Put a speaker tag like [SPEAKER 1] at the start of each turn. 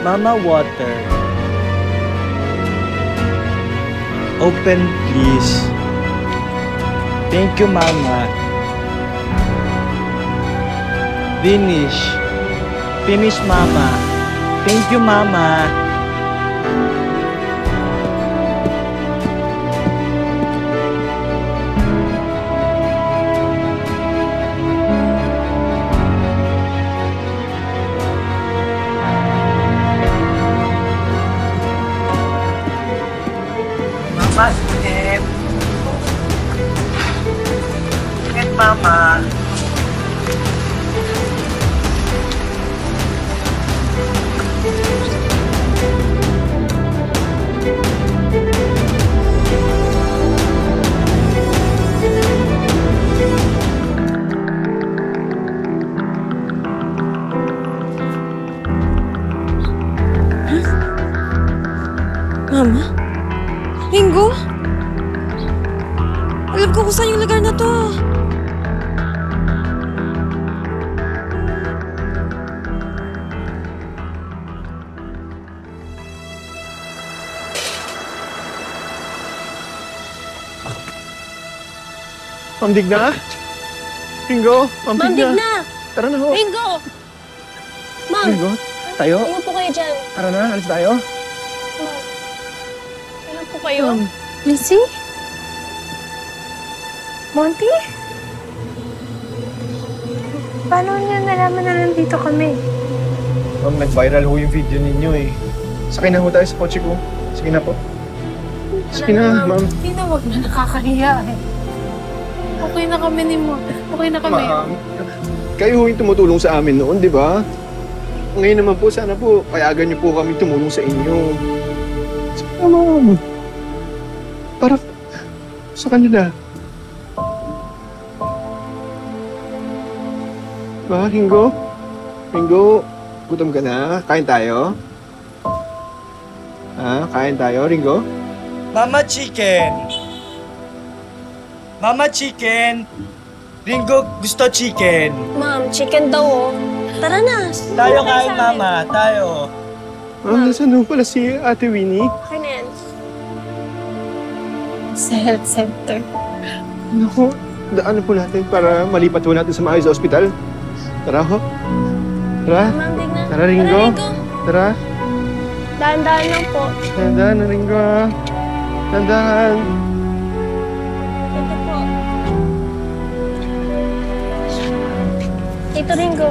[SPEAKER 1] Mama water. Open please. Thank you, Mama. Finish. Finish, Mama. Thank you, Mama. Mama, Step. Step, Mama.
[SPEAKER 2] Mama? Ringo? Alam ko kung saan yung lugar na to.
[SPEAKER 3] Ma'am Digna? Ringo? Ma'am
[SPEAKER 2] Ma'am
[SPEAKER 3] Digna?
[SPEAKER 2] Digna!
[SPEAKER 3] Tara na ho.
[SPEAKER 2] Ringo! Ma'am!
[SPEAKER 3] Ringo? Tayo?
[SPEAKER 2] Ayun po kayo dyan.
[SPEAKER 3] Tara na, alis tayo.
[SPEAKER 2] Ma'am. Ayun po kayo.
[SPEAKER 4] Lizzie? Monty? Paano niyo nalaman na nandito kami?
[SPEAKER 3] Ma'am, nag-viral ho yung video ninyo eh. Sakay na ho tayo sa kotse ko. Sige na po. Sige na, ma'am.
[SPEAKER 4] Hindi na, wag na, nakakahiya eh. Okay na kami ni Mo. Okay na kami.
[SPEAKER 3] Ma'am, kayo ho yung tumutulong sa amin noon, di ba? Ngayon naman po, sana po, payagan niyo po kami tumulong sa inyo. Sige na, ma'am. Para sa kanila. Ba, Ringo? Ringo, gutom ka na? Kain tayo? Ha? Kain tayo, Ringo?
[SPEAKER 1] Mama chicken. Mama chicken. Ringo gusto chicken.
[SPEAKER 2] Ma'am, chicken daw oh. Tara na.
[SPEAKER 1] Tayo kain, Mama. Tayo.
[SPEAKER 3] Ma'am, nasaan ho pala si Ate Winnie?
[SPEAKER 2] Okay na yan.
[SPEAKER 4] Sa health center.
[SPEAKER 3] Naku, daanan po natin para malipat po natin sa maayos sa ospital. Tara ho. Tara.
[SPEAKER 2] Ma'am Digna.
[SPEAKER 3] Tara, Ringo. Tara.
[SPEAKER 2] Dahan-dahan lang po.
[SPEAKER 3] Dahan-dahan, Ringo. Dahan-dahan.
[SPEAKER 2] Ito po. Ito Ringo.